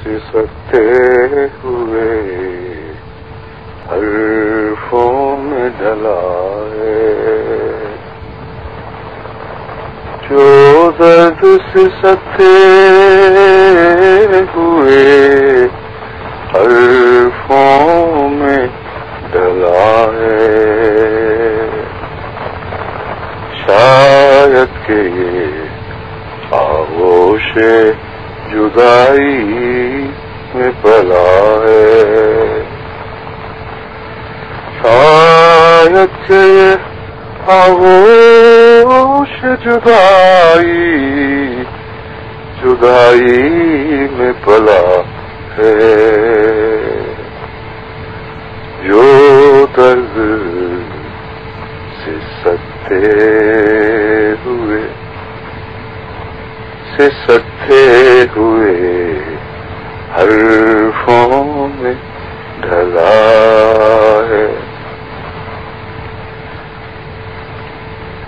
سسکتے ہوئے حرفوں میں ڈلا ہے، جو درد سسکتے ہوئے حرفوں میں ڈلا ہے، شاید کہ یہ آغوش جدائی میں پلا ہے، شاید کہ یہ آغوش جدائی میں پلا ہے، جو درد سسکتے ہوئے حرفوں میں ڈلا ہے،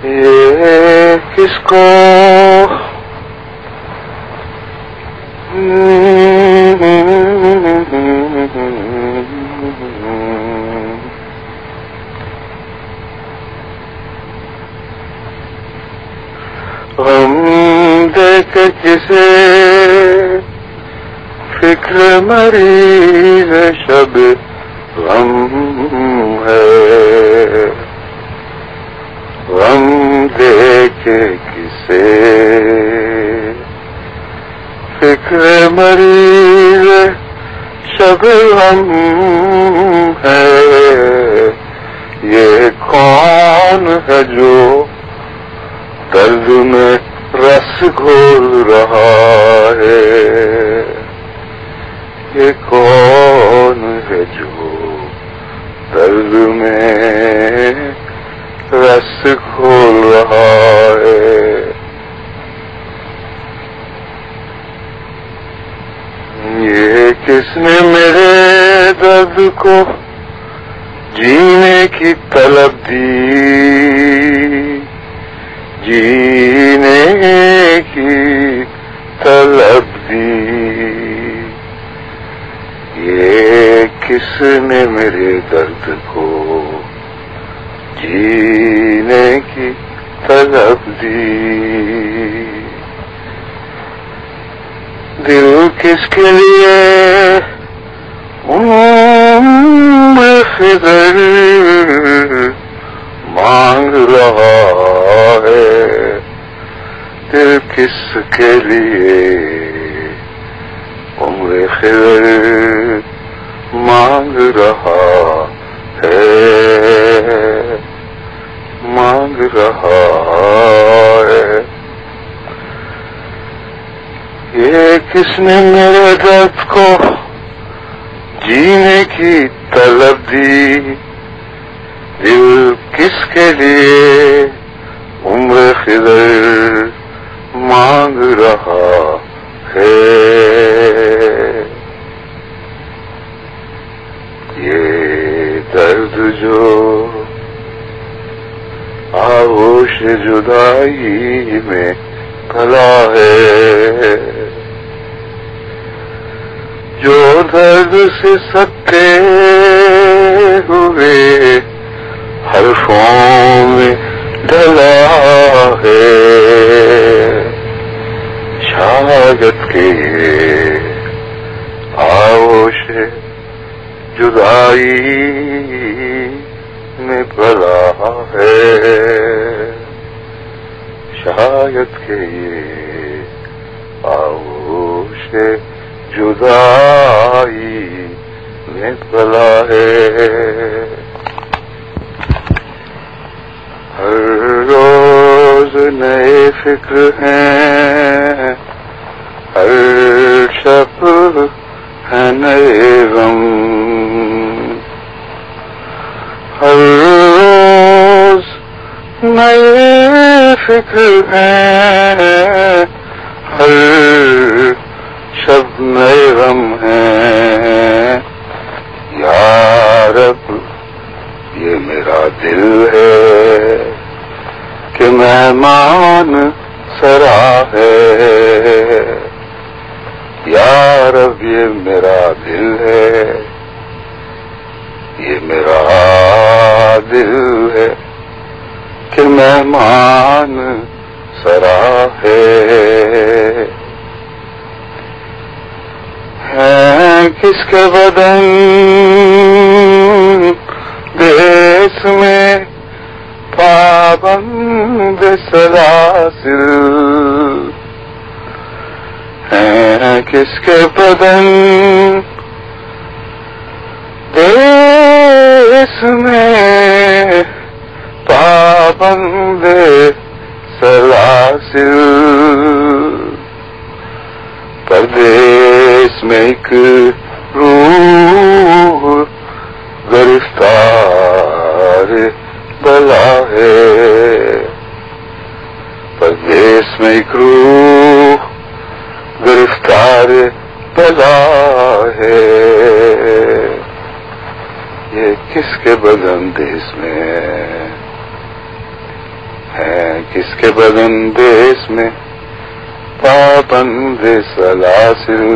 یہ کس کو غم دے کے کسے فکر مریض شب غم ہے، غم دے کے کسے فکر مریض شب غم ہے، یہ کون ہے جو درد میں رس گھول رہا ہے، یہ کون ہے جو درد میں رس گھول رہا ہے، یہ کس نے میرے درد کو جینے کی طلب دی، جینے کی طلب دی، یہ کس نے میرے درد کو جینے کی طلب دی، دل کس کے لیے خضر مانگ رہا ہے، دل کس کے لیے عمر خضر مانگ رہا ہے، مانگ رہا ہے، یہ کس نے میرے درد کو جینے کی طلب دی، دل کس کے لیے عمر خضر مانگ رہا ہے، یہ درد جو آغوش جدائی میں پلا ہے، جو درد سسکتے ہوئے حرفوں میں ڈلا ہے، شاید کہ آغوش جدائی میں پلا ہے، شاید کہ یہ آغوش جدائی میں پلا ہے، ہر روز نئے فکر ہیں، ہر شب ہے نئے غم، ہر روز نئے فکر ہیں، ہر شب نئے غم ہیں، یا رب یہ میرا دل ہے کہ مہمان سرا ہے، یا رب یہ میرا دل ہے، یہ میرا دل ہے کہ مہمان سرا ہے کس کے بدن دیس میں پابند سلاسل ہیں، کس کے بدن دیس میں پابند سلاسل، پردیس میں ایک روح گرفتار بلا ہے، پردیس میں ایک روح گرفتار بلا ہے، یہ کس کے بدن دیس میں ہے، کس کے بدن دیس میں پابند سلاسل،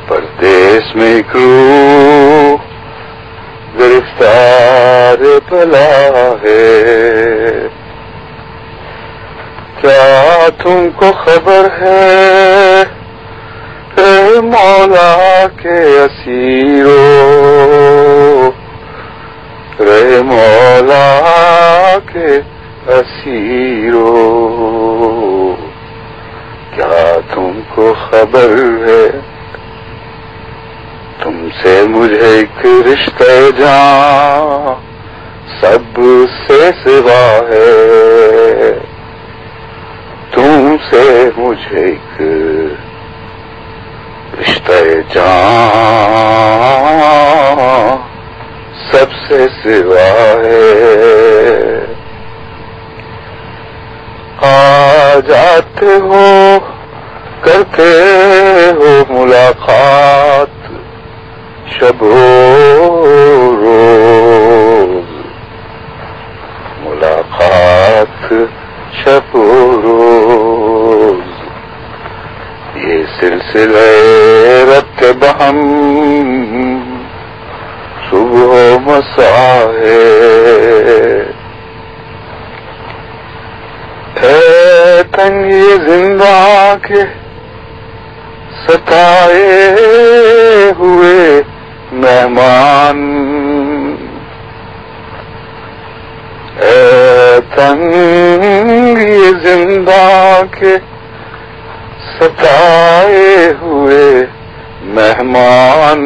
پردیس میں ایک روح گرفتار بلا ہے، کیا تم کو خبر ہے اے مولا کے اسیرو، رے مولا کے اسیرو، کیا تم کو خبر ہے تم سے مجھے ایک رشتہ جاں سب سے سوا ہے، تم سے مجھے ایک رشتہ جاں سب سے سوا ہے، آ جاتے ہو کرتے ہو ملاقات شب و روز، ملاقات شب و روز، یہ سلسلہ ربط بہم صبح و مساء ہے، اے تنگی زندہ کے ستائے ہوئے مہمان، اے تنگی زندہ کے ستائے ہوئے مہمان،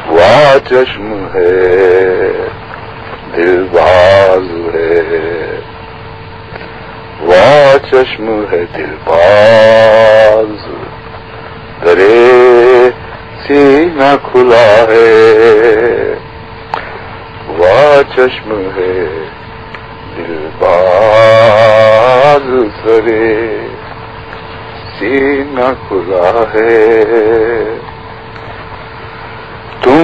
وا چشم ہے دل باز ہے، وا چشم ہے دل باز، درے سینہ کھلا ہے، وا چشم ہے دل باز، درے سینہ کھلا ہے، تم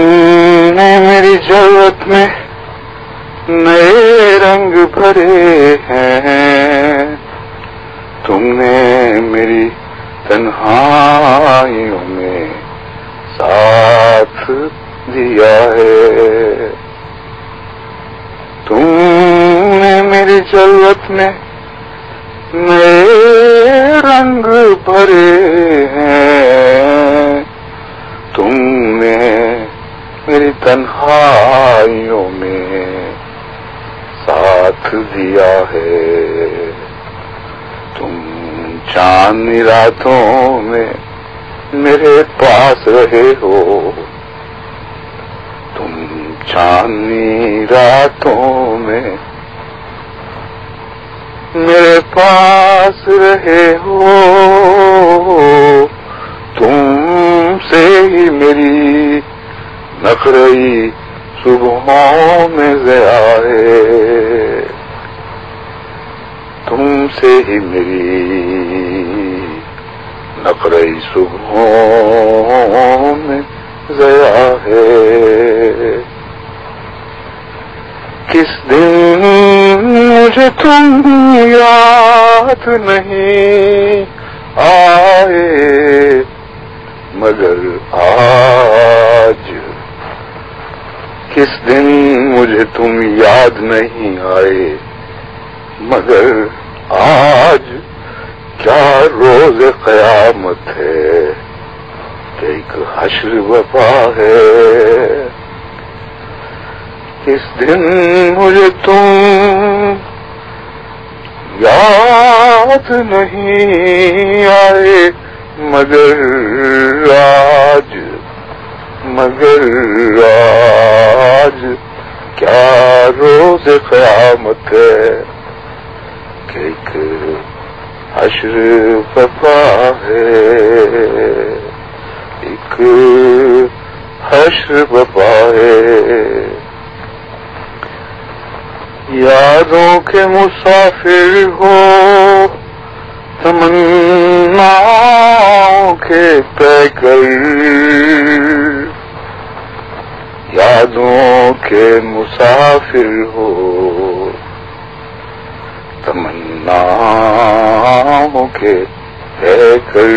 نے میری جرت میں نئے رنگ بھرے ہیں، تم نے میری تنہائیوں میں ساتھ دیا ہے، تم نے میری جلوت میں نئے رنگ بھرے ہیں، تم نے میری تنہائیوں میں ساتھ دیا ہے، تم چاندنی راتوں میں میرے پاس رہے ہو، تم چاندنی راتوں میں میرے پاس رہے ہو، تم سے ہی میری نخرئی صبحوں میں ضیاء ہے، تم سے ہی میری نخرئی صبحوں میں ضیاء ہے، کس دن مجھے تم یاد نہیں مگر آج کس دن مجھے تم یاد نہیں آئے، مگر آج کیا روز قیامت ہے کہ ایک حشر وفا ہے۔ کس دن مجھے تم یاد نہیں آئے، مگر آج کیا روز قیامت ہے کہ ایک حشر وفا ہے، ایک حشر وفا ہے۔ یادوں کے مسافر ہو، تمناؤں کے پیکر، یادوں کے مسافر ہو، تمناؤں کے پیکر۔